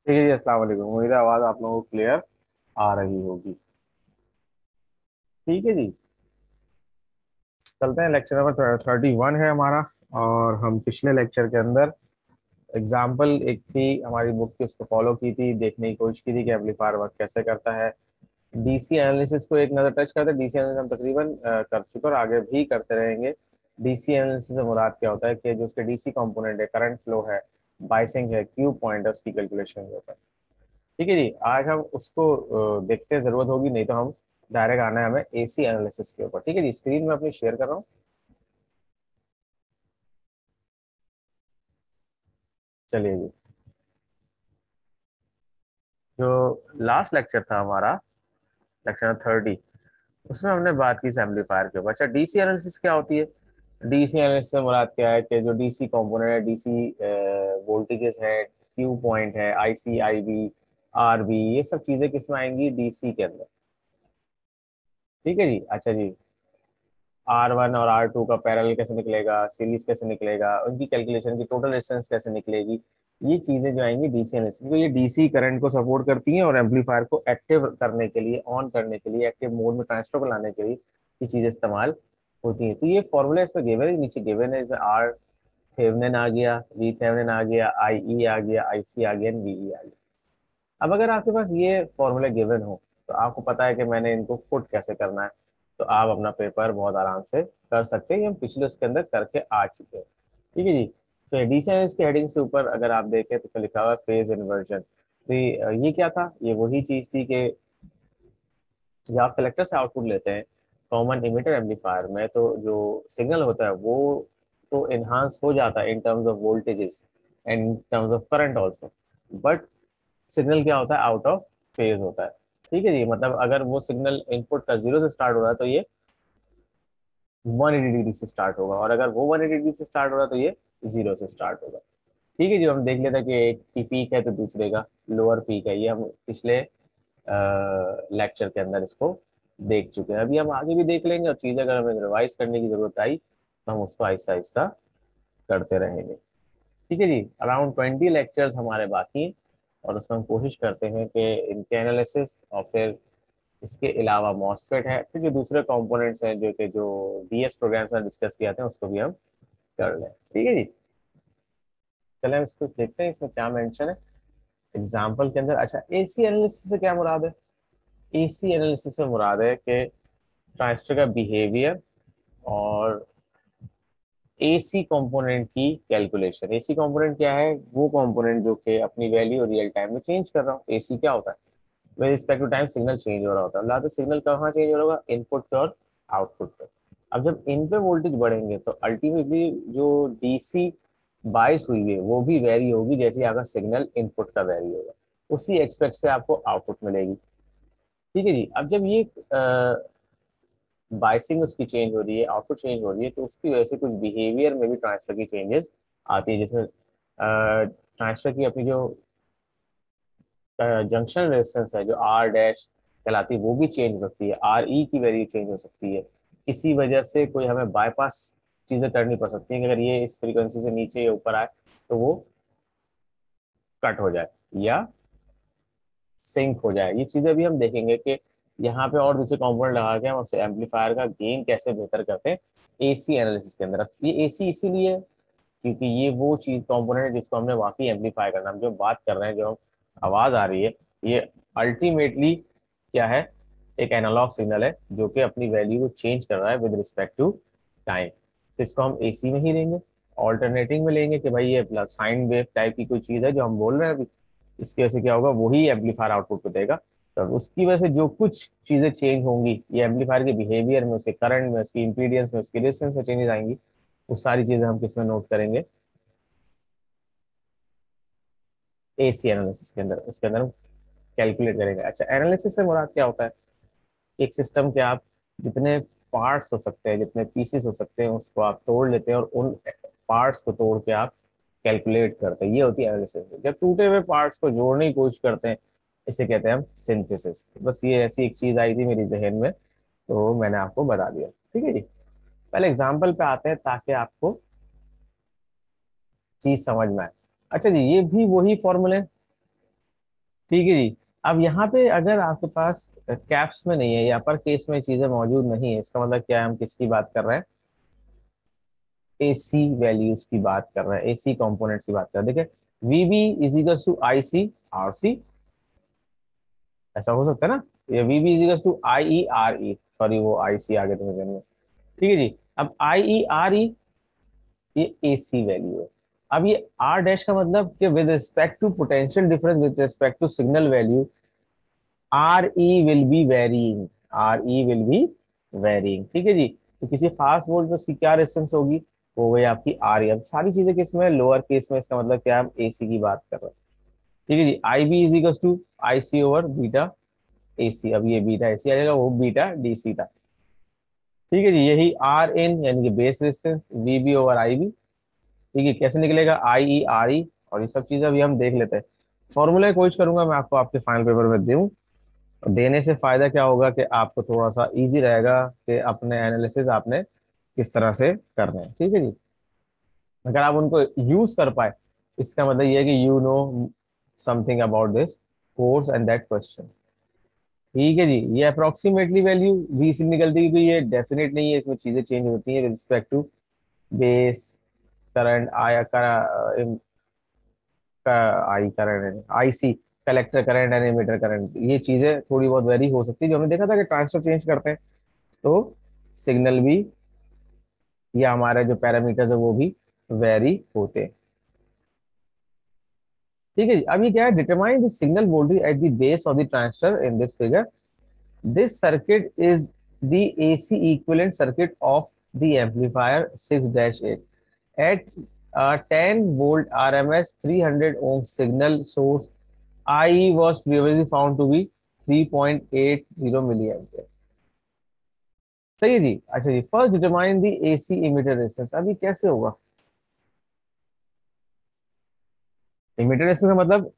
ठीक है जी। अस्सलाम वालेकुम। उम्मीद है आवाज़ आप लोगों को क्लियर आ रही होगी। ठीक है जी। चलते हैं, लेक्चर नंबर 31 है हमारा। और हम पिछले लेक्चर के अंदर एग्जाम्पल एक थी हमारी बुक की, उसको फॉलो की थी, देखने की कोशिश की थी कि एम्पलीफायर वर्क कैसे करता है। डीसी एनालिसिस को एक नज़र टच करते हैं। डीसी एनालिसिस हम तकरीबन कर चुके हैं और आगे भी करते रहेंगे। डीसी एनालिसिस से मुराद क्या होता है कि जो उसके डीसी कंपोनेंट है, करंट फ्लो है, बाइसिंग है, क्यू पॉइंट है, उसकी कैलकुलेशन होता है। ठीक है जी। आज हम उसको देखते हैं, जरूरत होगी, नहीं तो हम डायरेक्ट आना है हमें एसी एनालिसिस के ऊपर। ठीक है जी। स्क्रीन में अपनी शेयर कर रहा हूँ। चलिए जी। जो लास्ट लेक्चर था हमारा, लेक्चर 30, उसमें हमने बात की एम्पलीफायर के ऊपर। अच्छा, डीसी एनालिसिस क्या होती है? डीसी एनालिसिस से मुराद क्या है कि जो डीसी कंपोनेंट है, डीसी वोल्टेजेस है, क्यू पॉइंट है, आईसी, आईबी, आरबी, ये सब चीजें किसमें आएंगी? डीसी के अंदर। ठीक है जी। अच्छा जी। R1 और R2 का पैरेलल कैसे निकलेगा, सीरीज कैसे निकलेगा, उनकी कैलकुलेशन की टोटल रेजिस्टेंस कैसे निकलेगी, ये चीजें जो आएंगी डीसी एनालिसिस, तो ये डीसी करंट को सपोर्ट करती हैं और एम्पलीफायर को एक्टिव करने के लिए, ऑन करने के लिए, एक्टिव मोड में ट्रांसफर को लाने के लिए ये चीजें इस्तेमाल होती हैं। तो ये फॉर्मूला इसमें गिवन है, नीचे गिवन है। इसमें आर थेवेनिन आ गया, वी थेवेनिन आ गया, आई ई आ गया, आई सी आ गया, वी आ गया। अब अगर आपके पास ये फॉर्मूला गिवन हो तो आपको पता है कि मैंने इनको पुट कैसे करना है, तो आप अपना पेपर बहुत आराम से कर सकते हैं। ये हम पिछले उसके अंदर करके आ चुके हैं। ठीक है जी। तो एडिशन इसके हेडिंग से ऊपर अगर आप देखें तो इसमें लिखा हुआ है फेज इन्वर्जन। तो ये क्या था? ये वही चीज थी कि जब आप कलेक्टर से आउटपुट लेते हैं कॉमन इमिटर एम्पलीफायर में, तो जो सिग्नल होता है वो तो इन्हांस हो जाता है in terms of voltages and in terms of current also, but signal क्या होता है? आउट ऑफ फेज होता है। ठीक है जी। मतलब अगर वो सिग्नल इनपुट का 0 से स्टार्ट हो रहा है तो ये 180 डिग्री से स्टार्ट होगा, और अगर वो 180 डिग्री से स्टार्ट हो रहा है तो ये 0 से स्टार्ट होगा। ठीक है जी। हम देख लेते हैं कि एक की पीक है तो दूसरे का लोअर पीक है। ये हम पिछले लेक्चर के अंदर इसको देख चुके हैं। अभी हम आगे भी देख लेंगे, और चीज़ अगर हमें रिवाइज करने की जरूरत आई तो हम उसको आहिस्ता आहिस्ता करते रहेंगे। ठीक है जी। अराउंड 20 लेक्चर्स हमारे बाकी हैं, और उसमें हम कोशिश करते हैं कि इनके एनालिसिस और फिर इसके अलावा मॉसफेट है, फिर जो दूसरे कंपोनेंट्स हैं जो कि जो डीएस प्रोग्राम्स में डिस्कस किया था, उसको भी हम कर लें। ठीक है जी। चलें हम इसको देखते हैं, इसमें क्या मेंशन है एग्जाम्पल के अंदर। अच्छा, एसी एनालिसिस से क्या मुराद है? एसी एनालिसिस से मुराद है कि ट्रांजिस्टर का बिहेवियर और एसी कंपोनेंट की कैलकुलेशन। एसी कंपोनेंट क्या है? वो कंपोनेंट जो कि अपनी वैल्यू रियल टाइम में चेंज कर रहा हूँ। एसी क्या होता है? With respect to time signal change हो रहा होता है। लाते सिग्नल कहाँ चेंज हो रहा होगा? इनपुट पे और आउटपुट पे। अब जब इन पे वोल्टेज बढ़ेंगे तो अल्टीमेटली जो डीसी बाइस हुई है वो भी वेरी होगी, जैसे आपका सिग्नल इनपुट का वेरी होगा, उसी एक्सपेक्ट से आपको आउटपुट मिलेगी। ठीक है जी। अब जब ये बाइसिंग उसकी चेंज हो रही है, आउटपुट चेंज हो रही है, तो उसकी वजह से कुछ बिहेवियर में भी ट्रांसफर की चेंजेस आती है, जिसमें ट्रांसफर की अपनी जो जंक्शन रेजिस्टेंस है जो आर डैश कहलाती है वो भी चेंज हो सकती है, आर ई की वैल्यू चेंज हो सकती है। इसी वजह से कोई हमें बाईपास चीजें करनी पड़ सकती है कि अगर ये इस फ्रीक्वेंसी से नीचे या ऊपर आए तो वो कट हो जाए या सिंक हो जाए। ये चीजें भी हम देखेंगे कि यहाँ पे और दूसरे कंपोनेंट लगा के हम उससे एम्पलीफायर का गेन कैसे बेहतर करते हैं एसी एनालिसिस के अंदर। अब ये एसी इसीलिए क्योंकि ये वो चीज कंपोनेंट है जिसको हमने वाकई एम्पलीफाई करना। हम जो बात कर रहे हैं, जो आवाज आ रही है, ये अल्टीमेटली क्या है? एक एनालॉग सिग्नल है जो कि अपनी वैल्यू को चेंज कर रहा है विद रिस्पेक्ट टू टाइम। तो इसको हम एसी में ही लेंगे, ऑल्टरनेटिंग में लेंगे कि भाई ये साइन वेव टाइप की कोई चीज है जो हम बोल रहे हैं अभी। इसकी वजह से क्या होगा? वही एम्पलीफायर आउटपुट को देगा। तो उसकी वजह से जो कुछ चीजें चेंज होंगी ये एम्पलीफायर के बिहेवियर में, उसके करंट में, उसकी इंपीडियंस में, उसकी रेजिस्टेंस में चेंजेस आएंगी, वो सारी चीजें हम किसमें नोट करेंगे? एसी एनालिसिस के अंदर, उसके अंदर हम कैलकुलेट करेंगे। अच्छा, एनालिसिस से मुराद क्या होता है? एक सिस्टम के आप जितने पार्ट्स हो सकते हैं, जितने पीसेस हो सकते हैं, उसको आप तोड़ लेते हैं और उन पार्ट्स को तोड़ के आप कैलकुलेट करते हैं। ये होती है एनालिसिस। जब टूटे हुए पार्ट्स को जोड़ने की कोशिश करते हैं, इसे कहते हैं हम सिंथेसिस। बस ये ऐसी एक चीज आई थी मेरी जहन में तो मैंने आपको बता दिया। ठीक है जी। पहले एग्जाम्पल पे आते हैं ताकि आपको चीज समझ में आए। अच्छा जी, ये भी वही फॉर्मूले ठीक है जी। अब यहाँ पे अगर आपके पास कैप्स में नहीं है या अपर केस में चीजें मौजूद नहीं है, इसका मतलब क्या है, हम किसकी बात कर रहे हैं, एसी वैल्यूज की बात कर रहे हैं, एसी कंपोनेंट्स की बात कर रहे हैं। देखिए VB is equals to I C R C, ऐसा हो सकता है ना, ये VB is equals to I E R E, sorry वो आई सी आ गए थे मेरे में। ठीक है जी। अब आई ई आर ई ये एसी वैल्यू है। अब ये आर डैश का मतलब कि with respect to potential difference with respect to signal value, R E will be varying, R E will be varying. ठीक है जी। तो किसी खास वोल्ट में उसकी क्या रेजिस्टेंस होगी, वो गई आपकी आर ई। अब सारी चीजें किस में, लोअर केस में, इसका मतलब क्या है, हम एसी की बात कर रहे हैं। ठीक है जी। I B is equal to I C over beta AC. अब ये बीटा एसी आ जाएगा, वो बीटा डीसी था। ठीक है जी। यही आर इन यानी कि base resistance, V B over I B. ठीक है, कैसे निकलेगा, आई ई आर ई, और ये सब चीजें अभी हम देख लेते हैं। फॉर्मूला कोशिश करूंगा मैं आपको आपके फाइनल पेपर में दूं। देने से फायदा क्या होगा कि आपको थोड़ा सा इजी रहेगा कि अपने एनालिसिस आपने किस तरह से करने हैं। ठीक है जी। अगर आप उनको यूज कर पाए, इसका मतलब ये है कि you know something about this course and that question. ठीक है जी। ये अप्रोक्सीमेटली वैल्यू भी से निकलती है, क्योंकि ये डेफिनेट नहीं है, इसमें चीजें चेंज होती हैं with respect to base current, आया I current, IC collector current and emitter current, ये चीजें थोड़ी बहुत वेरी हो सकती है। जो हमने देखा था कि ट्रांजिस्टर चेंज करते हैं तो सिग्नल भी, या हमारे जो पैरामीटर्स है वो भी वेरी होते हैं। ठीक है जी। अब ये क्या है, determine the signal voltage at the base of the transistor in this figure. This circuit is the AC equivalent circuit of the amplifier 6-8 at 10 volt RMS 300 ohm signal source. IE was previously found to be 3.80 milliampere. सही है जी। अच्छा जी, first determine the AC emitter resistance. अभी कैसे होगा, emitter resistance का मतलब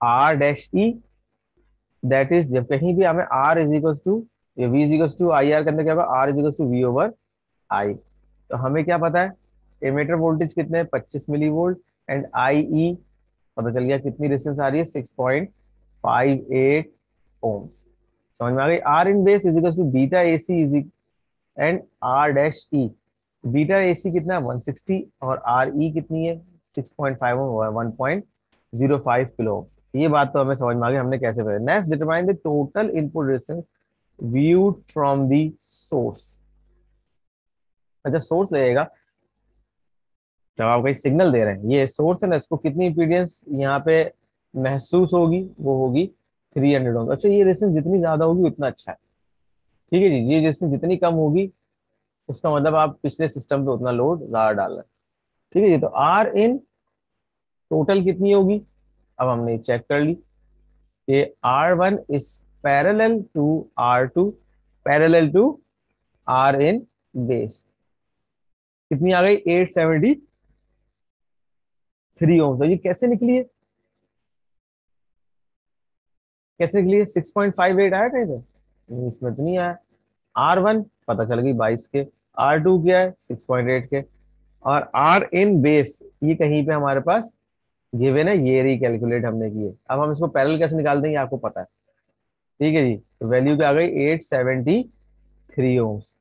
R dash E, that is जब कहीं भी हमें आर इज इक्वल टू, ये V is equal to I R के अंदर क्या होगा, R is equal to V over I. तो हमें क्या पता है, इमिटर वोल्टेज कितने हैं, 25 मिली वोल्ट, एंड आई ई पता चल गया कितनी रेजिस्टेंस आ रही है, 6.58 ओम्स। समझ में आ गई। R in base is equal to beta A C is and R dash E. Beta A C कितना है, 160, और आर ई कितनी है, 6.5 ओम, 1.05 किलो ओम। ये बात तो हमें समझ में आ गई, हमने कैसे करें। Next determine the total input resistance viewed from the source. अच्छा सोर्स लगेगा, जब आप कहीं सिग्नल दे रहे हैं, ये सोर्स है ना, इसको कितनी इंपीडेंस यहाँ पे महसूस होगी, वो होगी 300 ओम। अच्छा ये रेजिस्टेंस जितनी ज्यादा होगी उतना अच्छा है। ठीक है जी। ये रेजिस्टेंस जितनी कम होगी, उसका मतलब आप पिछले सिस्टम पे उतना लोड ज्यादा डाल रहे हैं। ठीक है जी। तो आर इन टोटल कितनी होगी, अब हमने चेक कर ली कि R one is parallel to R two, parallel to R in base, कितनी आ गई, 873 ओम। तो ये कैसे निकली है, कैसे निकली है, 6.58 आया कहीं पे, नहीं, इसमें तो नहीं आया। आर वन पता चल गई 22 के, आर टू क्या है 6.8 के, और आर इन बेस ये कहीं पे हमारे पास गिवन है, ये रिकैलकुलेट हमने की है। अब हम इसको पैरेलल कैसे निकाल देंगे, आपको पता है। ठीक है जी। तो वैल्यू क्या आ गई, 873 ओम्स।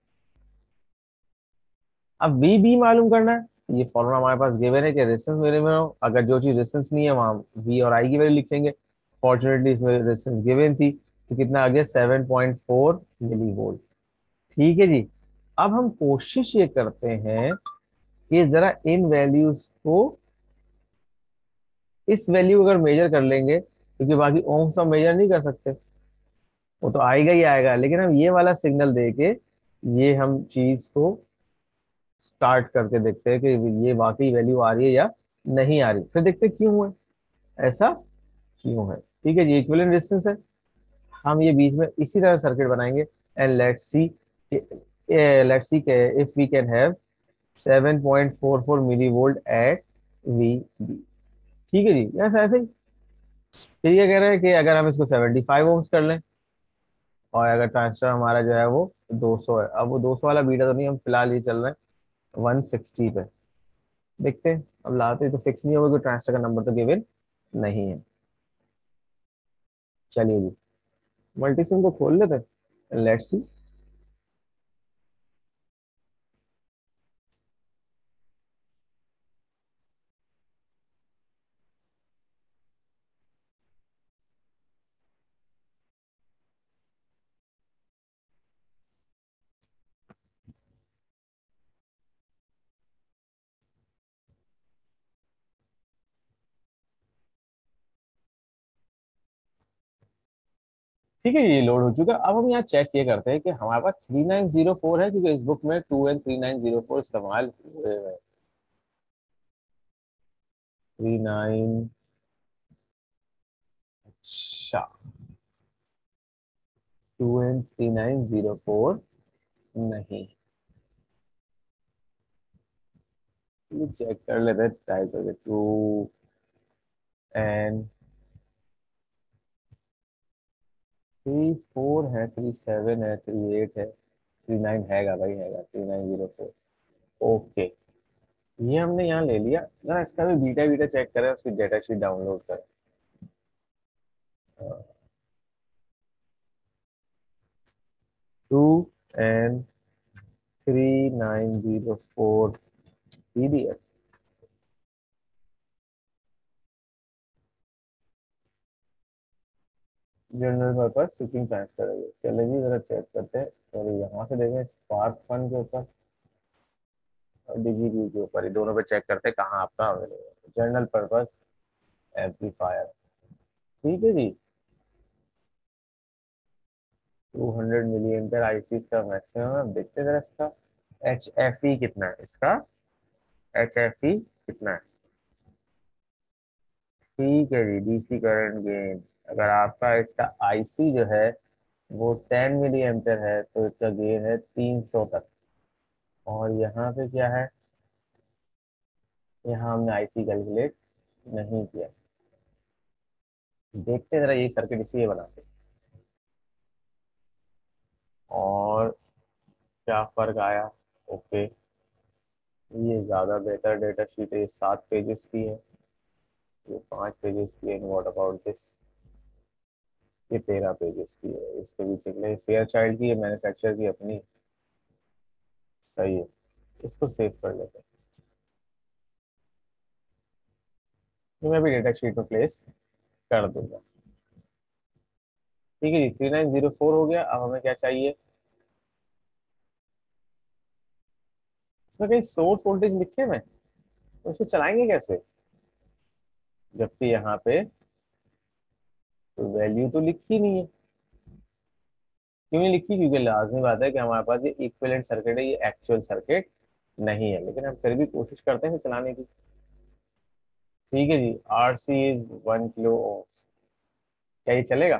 अब वी बी मालूम करना है, ये फॉर्मूला हमारे पास गिवन है कि रेजिस्टेंस मेरे में हो, अगर जो चीज रेजिस्टेंस नहीं है वहां वी और आई की वैल्यू लिखेंगे। फॉर्चुनेटली इसमें रेजिस्टेंस गिवन थी, तो कितना आ गया, 7.4 मिली वोल्ट। ठीक है जी। अब हम कोशिश ये करते हैं कि जरा इन वैल्यूज को, इस वैल्यू अगर मेजर कर लेंगे, क्योंकि बाकी ओम्स हम मेजर नहीं कर सकते, वो तो आएगा ही आएगा, लेकिन हम ये वाला सिग्नल दे के ये हम चीज को स्टार्ट करके देखते हैं कि ये वाकई वैल्यू आ रही है या नहीं आ रही, फिर देखते हैं क्यों है ऐसा, क्यों है। ठीक है जी। इक्विवेलेंट रेजिस्टेंस है, हम ये बीच में इसी तरह सर्किट बनाएंगे, and let's see if we can have 7.44 millivolt at V B. ठीक है जी। ऐसा ऐसे ही। फिर ये कह रहे हैं कि अगर हम इसको 75 ओम्स कर लें, और अगर ट्रांजिस्टर हमारा जो है वो 200 है, अब वो 200 वाला बीटा तो नहीं, हम फिलहाल ये चल रहे हैं 160 पे। देखते हैं, अब लाते तो फिक्स नहीं होगा कि ट्रांजिस्टर का नंबर तो गिवन नहीं है। चलिए जी, मल्टीसिम को खोल लेते हैं, लेट्स सी। ठीक है, ये लोड हो चुका है। अब हम यहाँ चेक ये करते हैं कि हमारे पास 3904 है, क्योंकि इस बुक में 2 and 3904 इस्तेमाल हुए हैं। 39, अच्छा, 2 and 3904 नहीं। ये चेक कर लेते हैं, टाइप करके 2 and 3 4 है, 3 7 है, 3 8 है, 3 9 हैगा भाई, हैगा 3904। ओके, ये हमने यहाँ ले लिया। जरा इसका भी बीटा बीटा चेक करें, उसकी डेटा शीट डाउनलोड करें। 2 and 3904 PDF। General purpose switching transfer है। चलिए जी, जरा चेक करते हैं। और यहाँ से देखें स्पार्क फन के ऊपर और डिजीबी के ऊपर, ये दोनों पे चेक करते हैं कहाँ आपका अवेलेबल है। जनरल पर्पस एम्पलीफायर, ठीक है जी। 200 मिली एम्पियर आईसी का मैक्सिमम है। अब देखते हैं जरा इसका एच एफ ई कितना है, इसका एच एफ ई कितना है। ठीक है जी, डीसी करंट गेन, अगर आपका इसका आईसी जो है वो 10 मिली एम्पियर है, तो इसका गेन है 300 तक। और यहाँ पे क्या है, यहाँ हमने आईसी कैलकुलेट नहीं किया। देखते हैं जरा ये सर्किट इसी बनाते हैं और क्या फर्क आया। ओके, ये ज्यादा बेहतर डेटा शीट है, ये 7 पेजेस की है, ये 5 पेजेस की है। व्हाट अबाउट दिस, ये 13 पेजेस की है। इसके बीच में फेयर चाइल्ड की, ये मैन्युफैक्चर की अपनी, सही है। इसको सेव कर लेते हैं, ये मैं भी डेटा शीट में प्लेस कर दूंगा। ठीक है जी, 3904 हो गया। अब हमें क्या चाहिए, इसमें कहीं सोर्स वोल्टेज लिखे हुए हैं, तो उसको चलाएंगे कैसे, जबकि यहाँ पे तो वैल्यू तो लिखी नहीं है। क्यों नहीं लिखी, क्योंकि लाजमी बात है कि हमारे पास ये इक्विवेलेंट सर्किट है, ये एक्चुअल सर्किट नहीं है। लेकिन हम फिर भी कोशिश करते हैं चलाने की। ठीक है जी, R C is 1 kilo ohms. क्या ये चलेगा,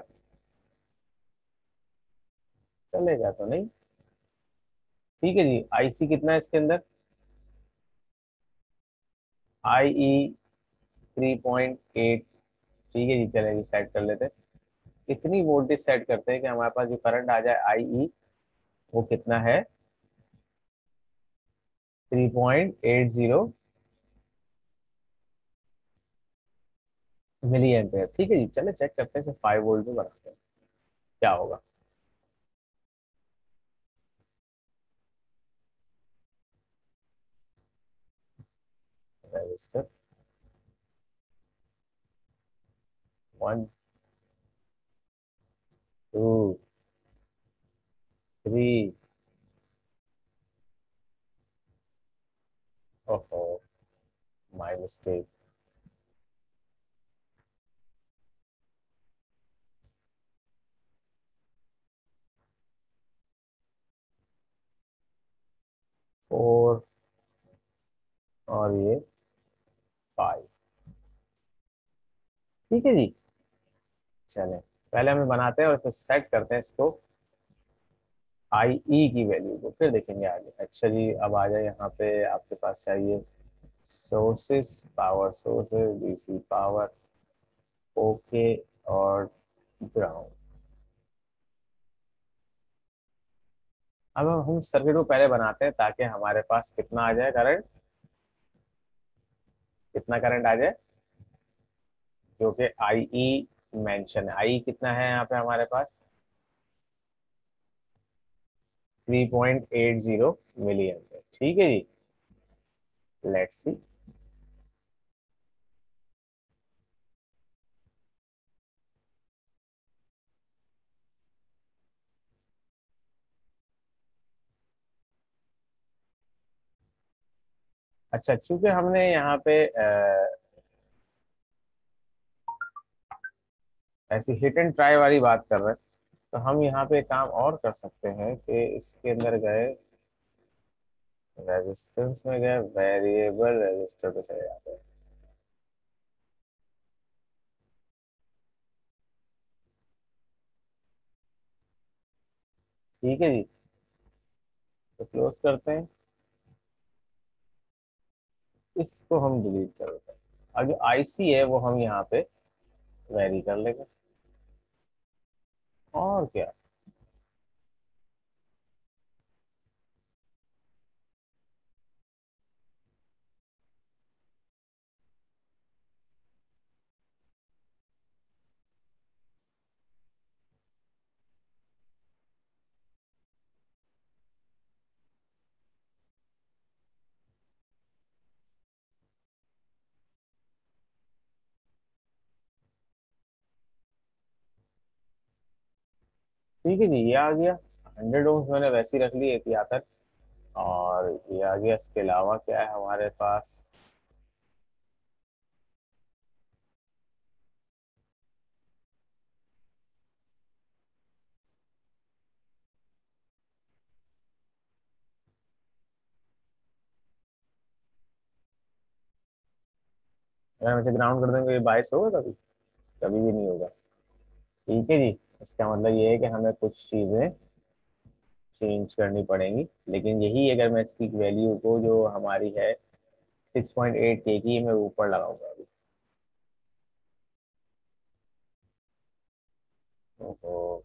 चलेगा तो नहीं। ठीक है जी, आईसी कितना है इसके अंदर, आई ई 3.8। ठीक है जी, चलेगी, सेट कर लेते हैं। इतनी वोल्टेज सेट करते हैं कि हमारे पास जो करंट आ जाए आई ई, वो कितना है, 3.80 मिली एम्पेयर। ठीक है जी, चले चेक करते हैं, 5 वोल्ट में बनाते हैं क्या होगा। रजिस्टर 1 2 3, ओहो, माय मिस्टेक। 4 और ये 5। ठीक है जी, चले पहले हमें बनाते हैं और इसमें सेट करते हैं इसको आई ई की वैल्यू को, फिर देखेंगे आगे। अच्छा जी, अब आ जाए यहाँ पे, आपके पास चाहिए sources, power sources, DC power, okay, और ग्राउंड। अब हम सर्किट को पहले बनाते हैं ताकि हमारे पास कितना आ जाए करंट, कितना करंट आ जाए, जो कि आई ई मेंशन है। आई कितना है यहाँ पे हमारे पास? 3.80 मिलियन है। ठीक है जी, लेट्स सी। अच्छा, चूंकि हमने यहाँ पे ऐसी हिट एंड ट्राई वाली बात कर रहे हैं, तो हम यहाँ पे एक काम और कर सकते हैं कि इसके अंदर गए, रेजिस्टेंस में गए, वेरिएबल रेजिस्टर पे चले जाते हैं। ठीक है जी, तो क्लोज करते हैं, इसको हम डिलीट कर देते हैं। और जो आईसी है वो हम यहाँ पे वेरी कर लेंगे, और क्या। ठीक है जी, ये आ गया। 100 ओम्स मैंने वैसे ही रख ली एहतियातन। और ये आ गया। इसके अलावा क्या है हमारे पास? अगर हम इसे ग्राउंड कर देंगे, ये 22 होगा कभी? कभी भी नहीं होगा। ठीक है जी, इसका मतलब ये है कि हमें कुछ चीजें चेंज करनी पड़ेंगी। लेकिन यही, अगर मैं इसकी वैल्यू को जो हमारी है 6.8 के की, मैं ऊपर लगाऊंगा अभी। ओहो।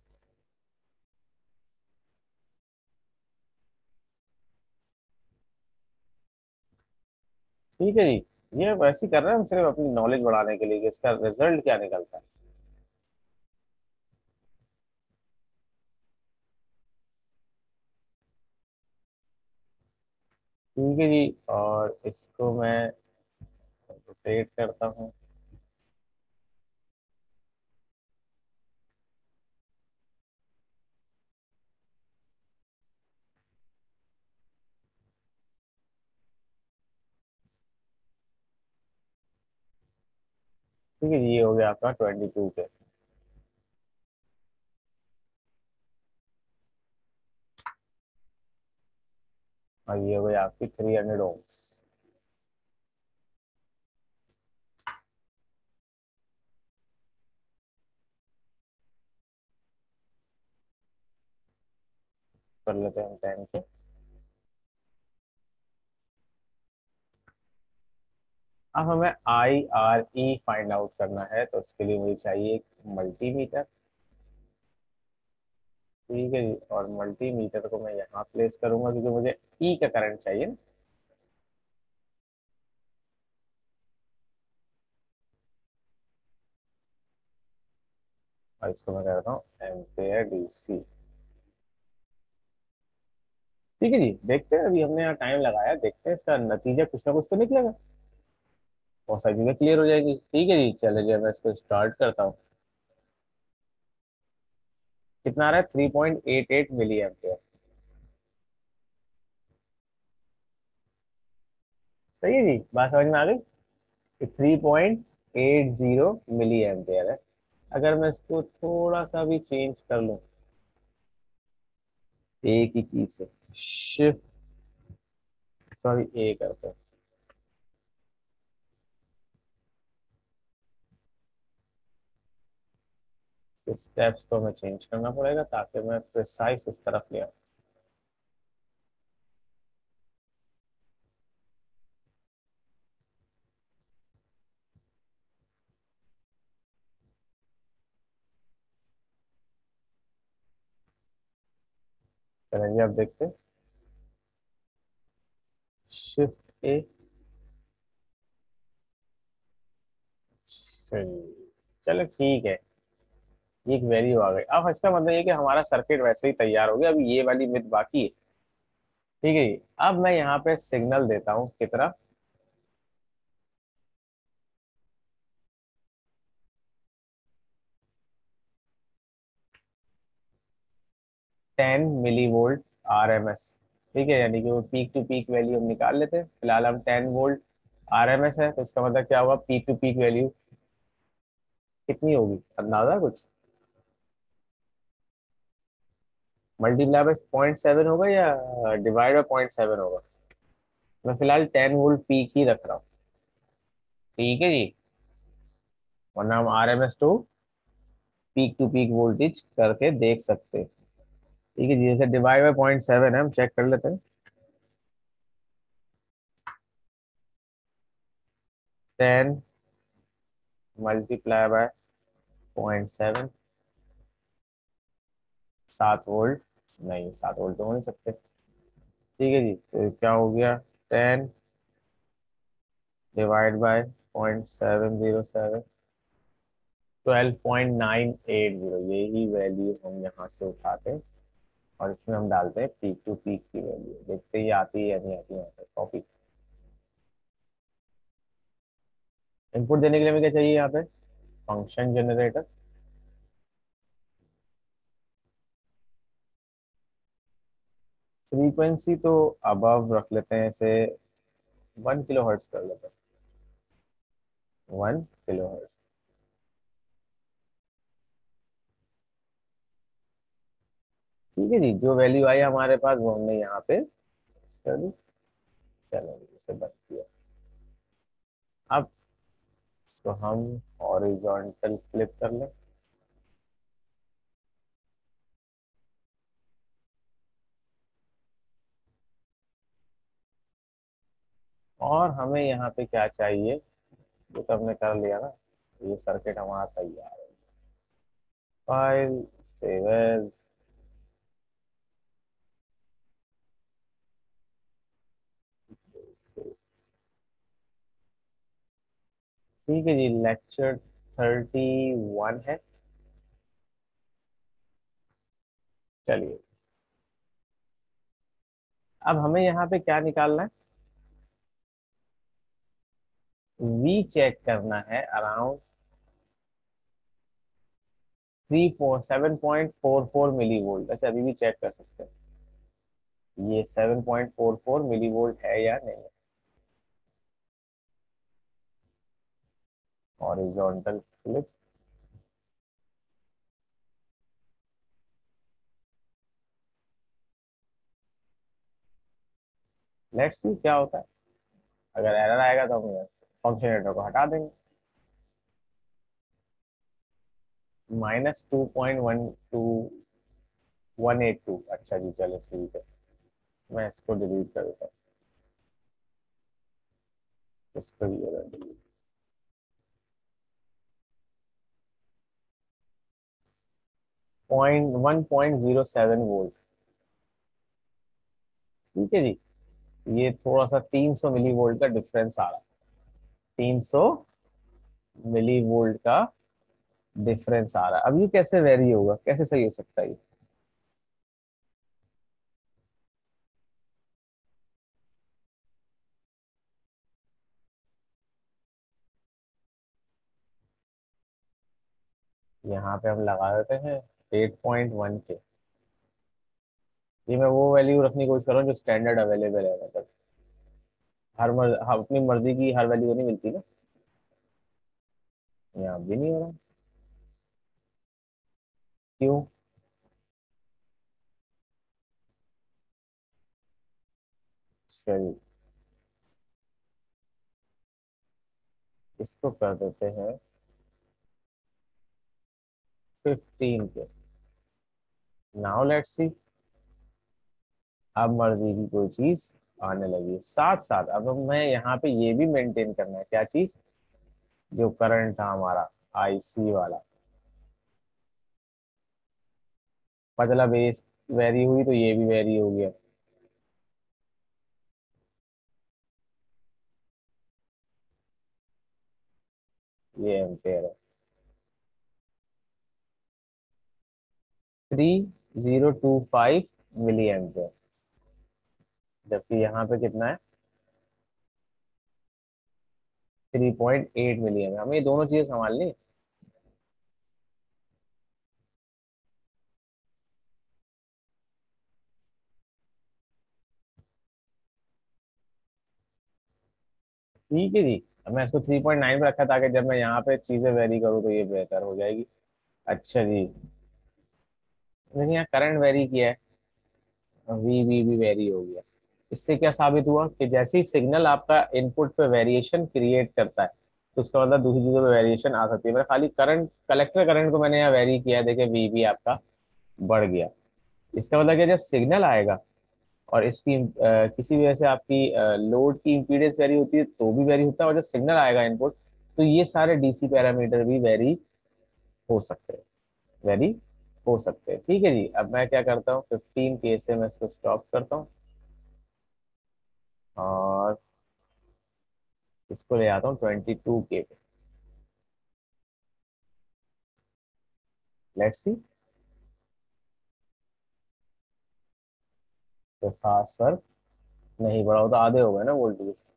ठीक है जी, ये वैसे ही कर रहे हैं हम सिर्फ अपनी नॉलेज बढ़ाने के लिए कि इसका रिजल्ट क्या निकलता है। ठीक है जी, और इसको मैं रोटेट करता हूँ। ठीक है जी, ये हो गया आपका 22 पे। और ये हो गई आपकी 300 ओम्स। कर लेते हैं हम 10 पे। अब हमें I R E find out करना है, तो उसके लिए मुझे चाहिए एक मल्टीमीटर। ठीक है जी, और मल्टीमीटर को मैं यहाँ प्लेस करूंगा क्योंकि मुझे ई का करंट चाहिए ना। और इसको मैं करता हूँ एम्पेयर डीसी। ठीक है जी, देखते हैं, अभी हमने यहाँ टाइम लगाया, देखते हैं इसका नतीजा कुछ ना कुछ तो निकलेगा। बहुत सारी चीजें क्लियर हो जाएगी। ठीक है जी, चलिए मैं इसको स्टार्ट करता हूँ। कितना आ रहा है? 3.88 मिली एम्पेयर। सही है जी, बात समझ में आ गई। 3.80 मिली एम्पेयर है। अगर मैं इसको थोड़ा सा भी चेंज कर लूँ, एक ही की से शिफ्ट, सॉरी ए करते हैं, स्टेप्स को हमें चेंज करना पड़ेगा ताकि मैं प्रिसाइज इस तरफ ले आऊँ। चलिए अब देखते हैं। शिफ्ट ए। चलिए, चलो ठीक है। ये एक वैल्यू आ गई। अब इसका मतलब ये कि हमारा सर्किट वैसे ही तैयार हो गया, अभी ये वाली मिथ बाकी है। ठीक है जी। अब मैं यहाँ पे सिग्नल देता हूँ कितना, 10 मिली वोल्ट RMS। ठीक है, यानी कि वो पीक टू पीक वैल्यू हम निकाल लेते हैं। फिलहाल हम 10 वोल्ट RMS है, तो इसका मतलब क्या होगा, पीक टू पीक वैल्यू कितनी होगी, अंदाजा कुछ? मल्टीप्लाई बाय 0.7 होगा या डिवाइड बाय 0.7 होगा? मैं फिलहाल 10 वोल्ट पीक ही रख रहा हूँ। ठीक है जी, वरना हम RMS to peak to peak voltage करके देख सकते हैं। ठीक है जी, जैसे डिवाइड बाय 0.7 है, हम चेक कर लेते हैं। 10 मल्टीप्लाई बाय 0.7, 7 वोल्ट। नहीं, 7 वोल्ट तो हो नहीं सकते। ठीक है जी, तो क्या हो गया, 10 डिवाइड बाय 0.707, 12.980, यही वैल्यू हम यहाँ से उठाते हैं और इसमें हम डालते हैं पीक टू पीक की वैल्यू, देखते ही आती है या नहीं आती है। यहाँ पे कॉपी, इनपुट देने के लिए हमें क्या चाहिए यहाँ पे, फंक्शन जनरेटर। फ्रीक्वेंसी तो अबव रख लेते हैं इसे, 1 किलो हर्ट्ज कर लेते हैं, 1 किलो हर्ट्ज। ठीक है जी, जो वैल्यू आई हमारे पास वो हमने यहाँ पे कर दी। चलो इसे बंद किया। अब तो हम हॉरिजॉन्टल फ्लिप कर लें, और हमें यहाँ पे क्या चाहिए, ये तो हमने कर लिया ना। ये सर्किट हमारा तैयार है। File, save as. ठीक है जी, लेक्चर 31 है। चलिए, अब हमें यहाँ पे क्या निकालना है, वी चेक करना है अराउंड 7.44 मिली वोल्ट। ऐसे अभी भी चेक कर सकते हैं ये 7.44 मिली वोल्ट है या नहीं। हॉरिजॉन्टल फ्लिप, लेट्स सी क्या होता है। अगर एरर आएगा तो हम फंक्शनेटर को हटा देंगे। -2.12182। अच्छा जी, चलो ठीक है, मैं इसको डिलीट कर देता हूँ, इसको भी डिलीट। 1.07 वोल्ट। ठीक है जी, ये थोड़ा सा 300 मिली वोल्ट का डिफरेंस आ रहा है। 300 मिली वोल्ट का डिफरेंस आ रहा है। अब ये कैसे वेरी होगा, कैसे सही हो सकता है ये? यहाँ पे हम लगा देते हैं 8.1 के। ये मैं वो वैल्यू रखने की कोशिश कर रहा हूँ जो स्टैंडर्ड अवेलेबल है, मतलब अपनी मर्जी की हर वैल्यू नहीं मिलती ना। यहाँ भी नहीं हो रहा, क्यों? चलिए, इसको कर देते हैं 15 के। नाउ लेट्स सी, अब मर्जी की कोई चीज आने लगी। साथ साथ अब हमें यहाँ पे ये भी मेंटेन करना है, क्या चीज, जो करंट था हमारा IC वाला। मतलब बेस वेरी हुई तो ये भी वेरी हो गया। ये एम्पेयर है। 3025 mA, जबकि यहाँ पे कितना है 3.8 mA। हमें ये दोनों चीजें संभालनी। ठीक है जी। अब मैं इसको 3.9 पे रखा ताकि जब मैं यहाँ पे चीजें वेरी करूँ तो ये बेहतर हो जाएगी। अच्छा जी, लेकिन यहाँ करंट वेरी किया है, वी भी वेरी हो गया। इससे क्या साबित हुआ कि जैसे ही सिग्नल आपका इनपुट पे वेरिएशन क्रिएट करता है तो उसका मतलब दूसरी चीजों पे वेरिएशन आ सकती है। मैंने खाली करंट, कलेक्टर करंट को मैंने यहाँ वेरी किया है, देखिए वी भी आपका बढ़ गया। इसका मतलब क्या, जब सिग्नल आएगा और इसकी किसी वजह से आपकी लोड की इम्पीडेंस वेरी होती है तो भी वेरी होता है, और जब सिग्नल आएगा इनपुट तो ये सारे डीसी पैरामीटर भी वेरी हो सकते हैं, वेरी हो सकते हैं। ठीक है जी, अब मैं क्या करता हूँ 15 के से मैं इसको स्टॉप करता हूँ और इसको ले आता हूँ 22 के पे। लेट्स सी, तो खास फर्क नहीं पड़ा, वो तो आधे हो गए ना वोल्टेज।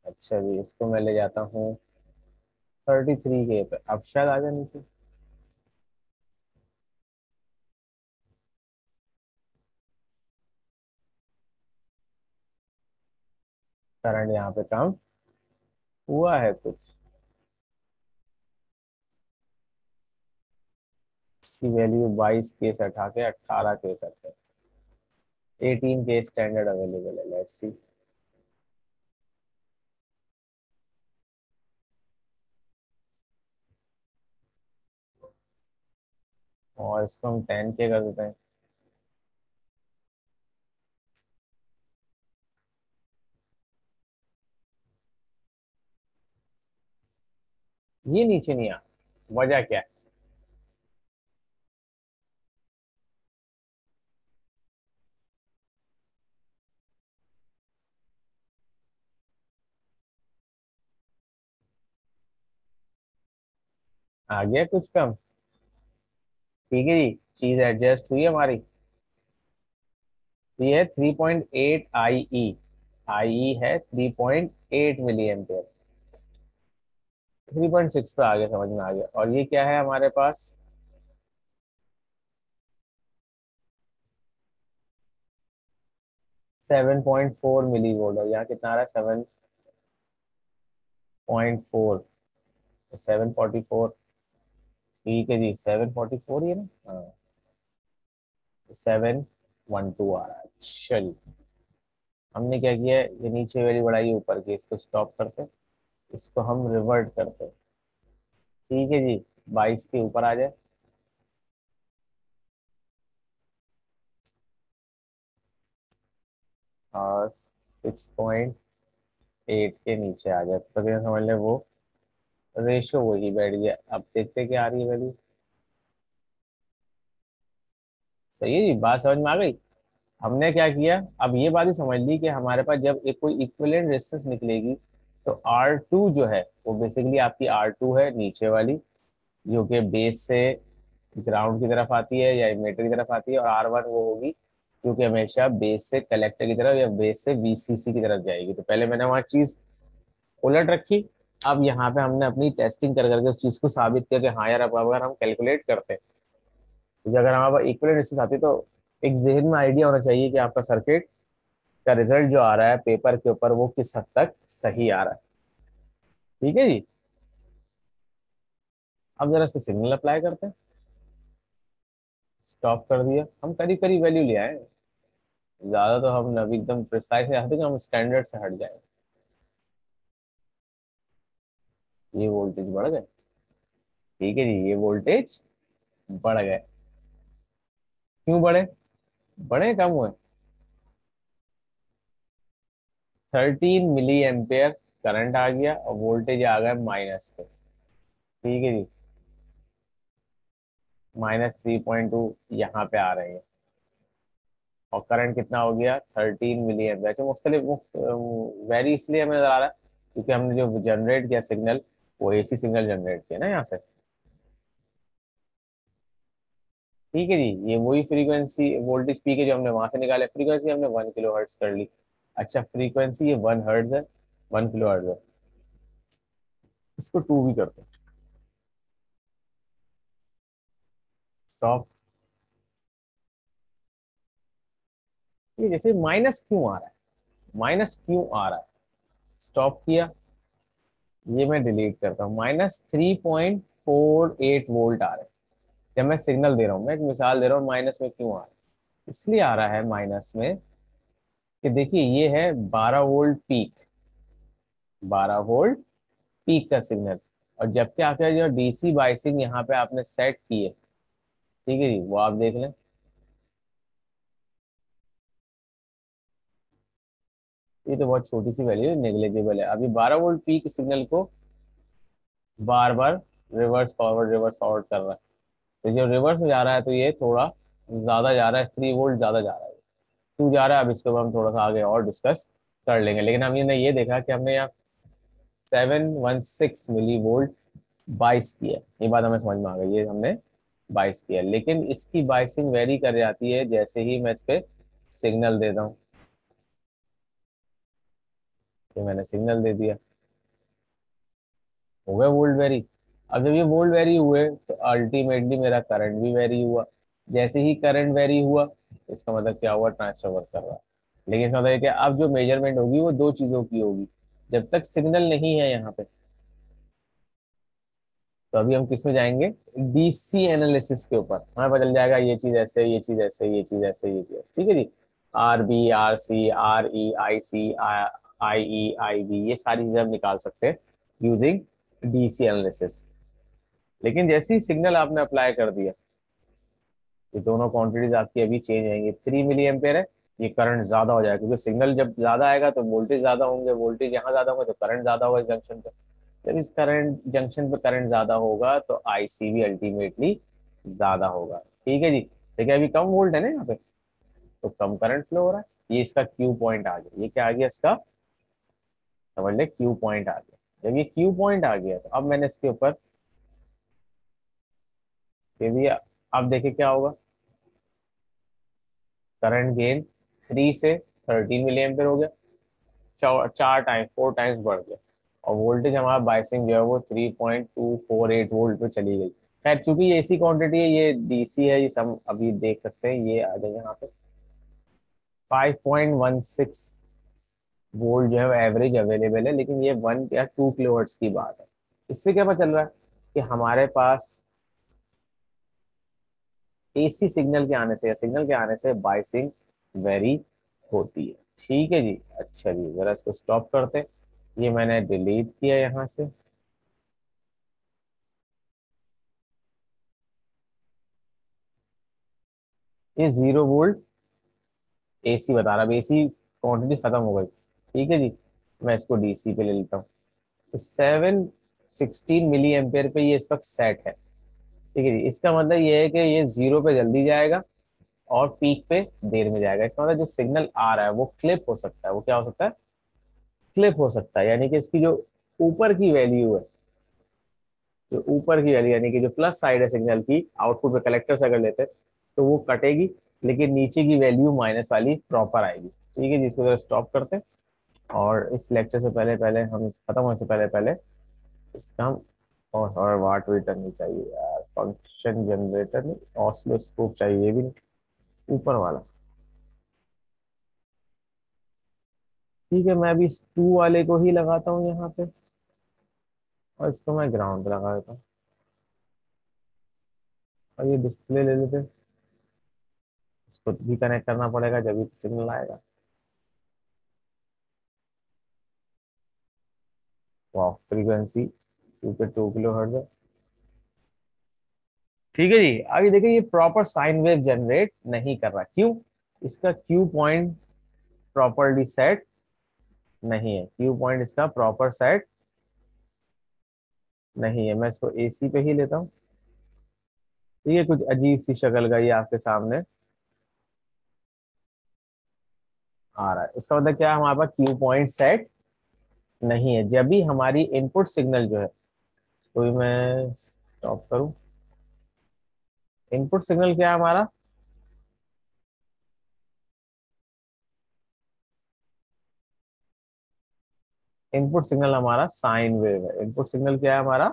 अच्छा जी, इसको मैं ले जाता हूँ 33 के पे, अब शायद आ जाए नीचे। करंट यहाँ पे कम हुआ है कुछ, इसकी वैल्यू 22 के से हटा के 18 के करते हैं। 18 के स्टैंडर्ड अवेलेबल है, लेट्स सी। और इसको हम 10 के कर देते हैं। ये नीचे नहीं आ, वजह क्या है? आ गया कुछ कम। ठीक है जी, चीज एडजस्ट हुई हमारी। तो ये है 3.8 आई ई है 3.8 mA। 3.6 पे आ गया, समझ में आ गया। और ये क्या है हमारे पास? 7.4 mV है। यहाँ कितना आ रहा है? 7.4, 744। ठीक है जी, 744 ही है ना? हाँ, 712 आ रहा है। चलिए, हमने क्या किया है, ये नीचे वाली बढ़ाई ऊपर की, इसको स्टॉप करते हैं, इसको हम रिवर्ट करते हैं। ठीक है जी, 22 के ऊपर आ जाए। और 6.8 के नीचे आ जाए तो क्या समझ ले, वो रेशो वही बैठ गया। अब देखते क्या आ रही है वैल्यू। सही है जी, बात समझ में आ गई। हमने क्या किया, अब ये बात ही समझ ली कि हमारे पास जब एक कोई इक्विवेलेंट रेजिस्टेंस निकलेगी तो R2 जो है वो बेसिकली आपकी R2 है नीचे वाली, जो कि बेस से ग्राउंड की तरफ आती है या इमिटर की तरफ आती है, और R1 वो होगी जो कि हमेशा बेस से कलेक्टर की तरफ या बेस से VCC की तरफ जाएगी। तो पहले मैंने वहाँ चीज उलट रखी। अब यहाँ पे हमने अपनी टेस्टिंग कर करके उस चीज को साबित किया कि हाँ यार, अब अगर हम कैलकुलेट करते हैं तो अगर हमारे पास इक्विवेलेंट रेजिस्टेंस आती है तो एक जहन में आइडिया होना चाहिए कि आपका सर्किट का रिजल्ट जो आ रहा है पेपर के ऊपर वो किस हद तक सही आ रहा है। ठीक है जी, अब जरा से सिग्नल अप्लाई करते हैं। स्टॉप कर दिया, हम करीब करीब वैल्यू ले आए। ज्यादा तो हम ना एकदम प्रिसाइज है कि हम स्टैंडर्ड से हट जाए। ये वोल्टेज बढ़ गए। ठीक है जी, ये वोल्टेज बढ़ गए। क्यों बढ़े? बढ़े कम हुए? 13 mA करंट आ गया और वोल्टेज आ गया माइनस पे। ठीक है जी, -3.2 यहाँ पे आ रहे हैं। और करंट कितना हो गया 13 mA। वैसे मुख्तलिफ वेरी इसलिए हमें नजर आ रहा है क्योंकि हमने जो जनरेट किया सिग्नल वो AC सिग्नल जनरेट किया ना यहाँ से। ठीक है जी, ये वही फ्रीक्वेंसी वोल्टेज पी के जो हमने वहां से निकाला, फ्रीक्वेंसी हमने 1 किलो हर्ट्ज कर ली। अच्छा, फ्रीक्वेंसी ये 1 हर्ट्ज है, 1 किलो हर्ट्ज है, इसको 2 भी करते हैं। स्टॉप। ये जैसे माइनस क्यों आ रहा है, माइनस क्यों आ रहा है, स्टॉप किया। ये मैं डिलीट करता हूँ। -3.48 वोल्ट आ रहा है जब मैं सिग्नल दे रहा हूँ। मैं एक मिसाल दे रहा हूँ माइनस में क्यों आ रहा है, इसलिए आ रहा है माइनस में कि देखिए ये है 12 वोल्ट पीक, 12 वोल्ट पीक का सिग्नल। और जबकि आपके जो डीसी बाइसिंग यहाँ पे आपने सेट की है, ठीक है जी, वो आप देख लें। ये तो बहुत छोटी सी वैल्यू है, नेग्लेजिबल है। अभी 12 वोल्ट पीक सिग्नल को बार बार रिवर्स फॉरवर्ड कर रहा है। तो जो रिवर्स में जा रहा है तो ये थोड़ा ज्यादा जा रहा है, 3 वोल्ट ज्यादा जा रहा है, 2 जा रहा है। अब इसके ऊपर हम थोड़ा सा आगे और डिस्कस कर लेंगे, लेकिन हमने ये देखा कि हमने यहाँ 716 मिली वोल्ट बाइस किया। ये बात हमें समझ में आ गई, ये हमने बाइस किया, लेकिन इसकी बाइसिंग वेरी कर जाती है जैसे ही मैं इस पे सिग्नल देता हूँ। तो मैंने सिग्नल दे दिया, हो गए वोल्ट वेरी। अब जब ये वोल्ट वेरी हुए तो अल्टीमेटली मेरा करंट भी वेरी हुआ। जैसे ही करंट वेरी हुआ, इसका मतलब क्या हुआ, ट्रांजिस्टर वर्क कर रहा है। लेकिन इसका मतलब है कि अब जो मेजरमेंट होगी वो दो चीजों की होगी। जब तक सिग्नल नहीं है यहाँ पे, तो अभी हम किस में जाएंगे, डीसी एनालिसिस के ऊपर। हमें पता चल जाएगा ये चीज ऐसे, ये चीज ऐसे, ये चीज ऐसे, ये चीज ऐसे, ठीक है जी। RB, RC, RE, IC, IE, IB, ये सारी चीजें हम निकाल सकते हैं यूजिंग डीसी एनालिसिस। लेकिन जैसे ही सिग्नल आपने अप्लाई कर दिया, ये दोनों क्वांटिटीज आपकी अभी चेंज आएंगी। 3 मिली एम्पेयर है, ये करंट ज्यादा हो जाएगा, क्योंकि सिग्नल जब ज्यादा आएगा तो वोल्टेज ज्यादा होंगे, वोल्टेज यहाँ ज्यादा होंगे तो करंट ज्यादा होगा इस जंक्शन पे। जब इस करंट जंक्शन पे करंट ज्यादा होगा तो आईसी भी अल्टीमेटली ज्यादा होगा। ठीक है जी। देखिए अभी कम वोल्ट है ना यहाँ पे, तो कम करंट फ्लो हो रहा है। ये इसका क्यू पॉइंट आ गया, ये क्या आ गया इसका, समझ ले, क्यू पॉइंट आ गया। जब ये क्यू पॉइंट आ गया तो अब मैंने इसके ऊपर दे दिया। अब देखिए क्या होगा, करंट गेन 3 से 13 मिली एम्पियर हो गया, 4 टाइम 4 टाइम्स बढ़ गया। और वोल्टेज हमारा बाइसिंग जो है वो 3.248 वोल्ट पे चली गई। खैर चूंकि ये एसी क्वांटिटी है, ये डीसी है, ये सब अभी देख सकते हैं, ये आ जाए यहाँ पे 5.16 वोल्ट जो है एवरेज अवेलेबल है। लेकिन ये 1 या 2 किलोहर्ट्ज की बात है। इससे क्या पता चल रहा है कि हमारे पास एसी सिग्नल के आने से या सिग्नल के आने से बाइसिंग वेरी होती है। ठीक है जी। अच्छा जी, जरा इसको स्टॉप करते हैं। ये मैंने डिलीट किया यहाँ से। ये 0 वोल्ट एसी बता रहा है, अब एसी क्वांटिटी खत्म हो गई। ठीक है जी, मैं इसको डीसी पे ले लेता हूँ। तो 716 मिली एम्पेयर पे ये इस वक्त सेट है। ठीक है जी, इसका मतलब ये है कि ये जीरो पे जल्दी जाएगा और पीक पे देर में जाएगा। इसका मतलब जो सिग्नल आ रहा है वो क्लिप हो सकता है, वो क्या हो सकता है, क्लिप हो सकता है। यानी कि इसकी जो ऊपर की वैल्यू है, जो ऊपर की वैल्यू यानी कि जो प्लस साइड है सिग्नल की, आउटपुट पे कलेक्टर से अगर लेते हैं तो वो कटेगी, लेकिन नीचे की वैल्यू माइनस वाली प्रॉपर आएगी। ठीक है, जिसको जरा स्टॉप करते हैं। और इस लेक्चर से पहले पहले हम खत्म होने से पहले पहले इसका हम और वाट मीटर नहीं चाहिए यार, फंक्शन जनरेटर नहीं, ऑसिलोस्कोप चाहिए, ये भी नहीं, ऊपर वाला। ठीक है, मैं अभी इस 2 वाले को ही लगाता हूँ यहाँ पे, और इसको मैं ग्राउंड पे लगा देता हूँ। और ये डिस्प्ले ले लेते हैं, इसको भी कनेक्ट करना पड़ेगा जब भी सिग्नल आएगा। वाह, फ्रीक्वेंसी 2 पे 2 किलो हर्ट्ज है। ठीक है जी, अभी देखिए ये प्रॉपर साइन वेव जनरेट नहीं कर रहा, क्यों, इसका क्यू पॉइंट प्रॉपरली सेट नहीं है। क्यू पॉइंट इसका प्रॉपर सेट नहीं है। मैं इसको एसी पे ही लेता हूँ। ये कुछ अजीब सी शक्ल का ये आपके सामने आ रहा है। इसका मतलब क्या है, हमारे पास क्यू पॉइंट सेट नहीं है। जब भी हमारी इनपुट सिग्नल जो है, इसको भी मैं स्टॉप करूं, इनपुट सिग्नल क्या है हमारा? इनपुट सिग्नल हमारा साइन वेव है। इनपुट सिग्नल क्या है हमारा?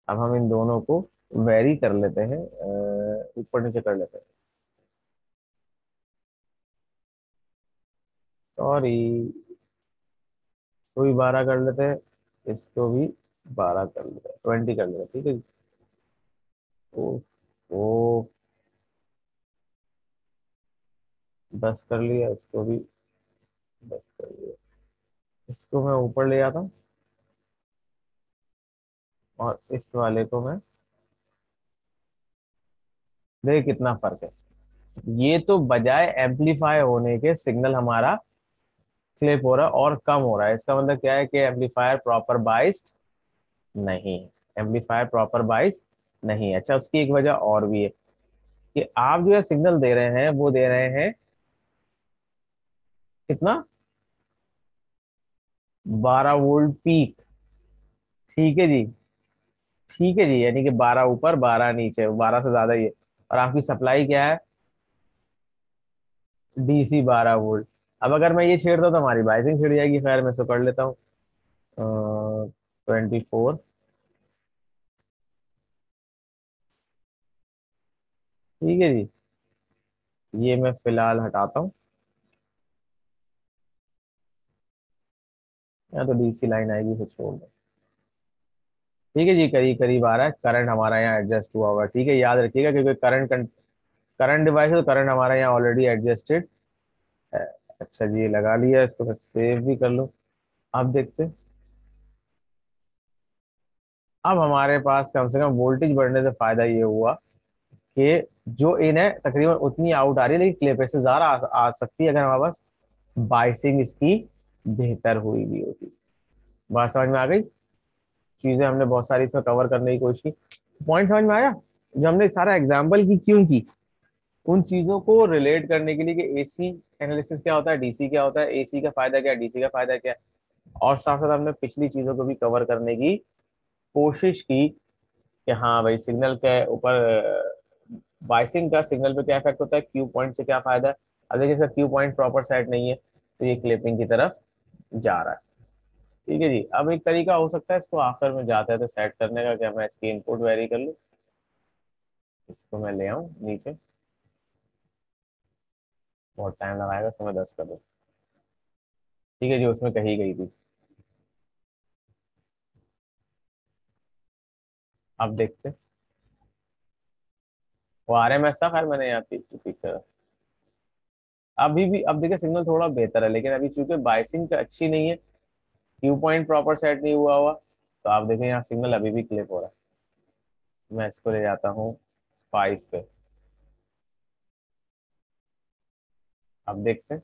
अब हम इन दोनों को वेरी कर लेते हैं, ऊपर नीचे कर लेते हैं। सॉरी, इसको भी 12 कर लेते हैं, इसको भी 12 कर लेते हैं, 20 कर लेते हैं, ठीक है जी। ओ, ओ 10 कर लिया, इसको भी 10 कर लिया। इसको मैं ऊपर ले आता हूँ और इस वाले को मैं, देख कितना फर्क है। ये तो बजाय एम्पलीफाई होने के सिग्नल हमारा क्लिप हो रहा है और कम हो रहा है। इसका मतलब क्या है कि एम्पलीफायर प्रॉपर बाइस्ड नहीं है। एम्पलीफायर प्रॉपर बाइस नहीं है। अच्छा, उसकी एक वजह और भी है कि आप जो है सिग्नल दे रहे हैं वो दे रहे हैं कितना? 12 वोल्ट पीक। ठीक है जी, ठीक है जी, यानी कि 12 ऊपर 12 नीचे, 12 से ज्यादा ही है। और आपकी सप्लाई क्या है? DC 12 volt. अब अगर मैं ये छेड़ता हूँ तो हमारी बाइसिंग छिड़ जाएगी। खैर मैं इसको कर लेता हूँ 24। ठीक है जी, ये मैं फिलहाल हटाता हूँ। या तो डीसी लाइन आएगी, फिर छोड़ दो। ठीक है जी, करीब करीब आ रहा है। करंट हमारा यहाँ एडजस्ट हुआ हुआ है, ठीक है, याद रखिएगा, क्योंकि करंट करंट डिवाइस है तो करंट हमारा यहाँ ऑलरेडी एडजस्टेड है। अच्छा जी, ये लगा लिया, इसको मैं सेव भी कर लूँ। अब देखते हैं। अब हमारे पास कम से कम वोल्टेज बढ़ने से फायदा ये हुआ कि जो इन है तकरीबन उतनी आउट आ रही है, लेकिन क्लिप से ज्यादा आ सकती है अगर हमारे पास बाइसिंग इसकी बेहतर हुई भी होती। बात समझ में आ गई? चीजें हमने बहुत सारी इसमें कवर करने की कोशिश की। पॉइंट समझ में आया जो हमने सारा एग्जाम्पल की क्यों की? उन चीजों को रिलेट करने के लिए कि एसी एनालिसिस क्या होता है, डीसी क्या होता है, एसी का फायदा क्या है, डीसी का फायदा क्या है। और साथ साथ हमने पिछली चीजों को भी कवर करने की कोशिश की कि हाँ भाई, सिग्नल के ऊपर बाइसिंग का सिग्नल पे क्या इफेक्ट होता है, क्यू पॉइंट से क्या फायदा है। अब देखिए sir, Q point proper set नहीं है तो ये क्लिपिंग की तरफ जा रहा है। ठीक है जी, अब एक तरीका हो सकता है इसको आफ्टर में जाते हैं तो सेट करने का, क्या मैं इसकी इनपुट वेरी कर लूँ, इसको मैं ले आऊँ नीचे, बहुत टाइम लगाएगा, इसको मैं 10 कर दूँ। ठीक है जी, उसमें कही गई थी। अब देखते हैं। वो आरएमएस था, खैर मैंने यहाँ पिक करा। अभी भी अब देखिए सिग्नल थोड़ा बेहतर है, लेकिन अभी चूंकि बाइसिंग अच्छी नहीं है, क्यू पॉइंट प्रॉपर सेट नहीं हुआ हुआ, तो आप देखें यहाँ सिग्नल अभी भी क्लिप हो रहा है। मैं इसको ले जाता हूँ 5 पे। अब देखते हैं।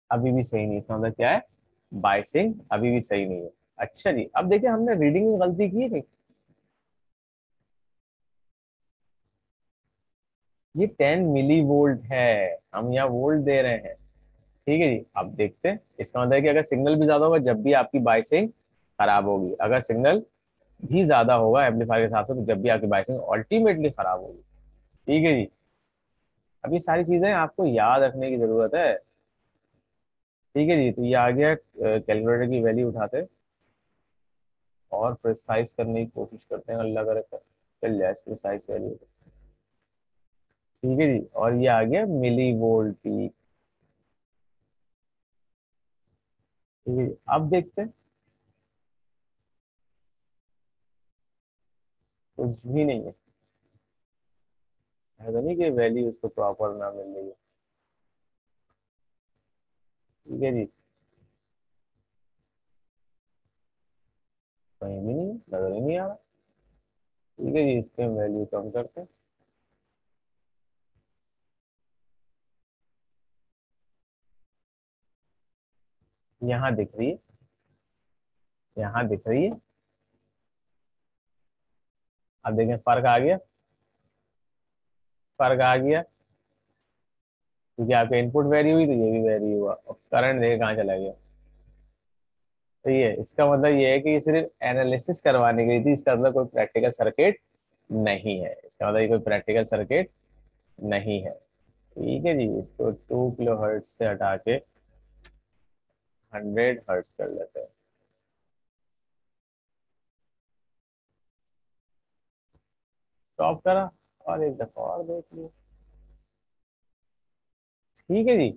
अभी भी सही नहीं है, इसका मतलब क्या है? बाइसिंग अभी भी सही नहीं है। अच्छा जी, अब देखिए हमने रीडिंग में गलती की है नहीं। ये 10 मिली वोल्ट है, हम यहाँ वोल्ट दे रहे हैं। ठीक है जी, अब देखते हैं। इसका मतलब है कि अगर सिग्नल भी ज्यादा होगा जब भी आपकी बाइसिंग खराब होगी, अगर सिग्नल भी ज्यादा होगा एम्पलीफायर के साथ साथ तो जब भी आपकी बाइसिंग अल्टीमेटली खराब होगी। ठीक है जी, अब ये सारी चीजें आपको याद रखने की जरूरत है। ठीक है जी, तो ये आ गया, कैलकुलेटर की वैल्यू उठाते हैं और प्रिसाइज करने की कोशिश करते हैं, अल्लाह करे तो चल जाए प्रिसाइज वैल्यू। ठीक है जी, और ये आ गया मिली वोल्ट पीक। ठीक है जी, अब देखते हैं। कुछ भी नहीं है, ऐसा नहीं कि वैल्यू उसको प्रॉपर ना मिल रही है। ठीक है जी, कहीं भी नहीं है, नजर ही नहीं आ रहा। ठीक है जी, इसके वैल्यू कम करते हैं। यहाँ दिख रही है, यहाँ दिख रही है। अब देखें फर्क आ गया, फर्क आ गया, क्योंकि आपका इनपुट वेरी हुई तो ये भी वेरी हुआ, और करंट देखे कहाँ चला गया। तो ये इसका मतलब ये है कि ये सिर्फ एनालिसिस करवाने के लिए थी, इसका मतलब कोई प्रैक्टिकल सर्किट नहीं है, इसका मतलब ये कोई प्रैक्टिकल सर्किट नहीं है। ठीक है जी, इसको 2 किलो हर्ट्ज से हटा के 100 हर्ट्ज कर लेते हैं। स्टॉप करा और एक दफा और देख लिया। ठीक है जी।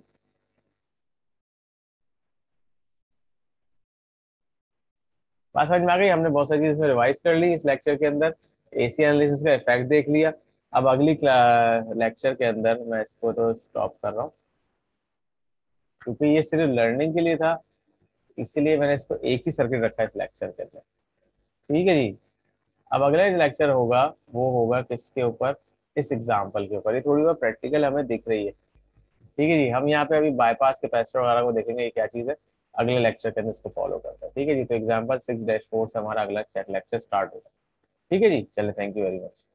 बात समझ में आ गई, हमने बहुत सारी चीज इसमें रिवाइज कर ली इस लेक्चर के अंदर। एसी एनालिसिस का इफेक्ट देख लिया। अब अगली लेक्चर के अंदर मैं इसको तो स्टॉप कर रहा हूँ, क्योंकि ये सिर्फ लर्निंग के लिए था, इसीलिए मैंने इसको एक ही सर्किट रखा है इस लेक्चर के अंदर। ठीक है जी। अब अगला जो लेक्चर होगा वो होगा किसके ऊपर, इस एग्जाम्पल के ऊपर। ये थोड़ी बहुत प्रैक्टिकल हमें दिख रही है। ठीक है जी, हम यहाँ पे अभी बाईपास कैपेसिटर वगैरह को देखेंगे ये क्या चीज़ है, अगले लेक्चर के अंदर इसको फॉलो करते हैं। ठीक है जी, तो एग्जाम्पल 6-4 से हमारा अगला लेक्चर स्टार्ट होगा। ठीक है जी, चलिए, थैंक यू वेरी मच।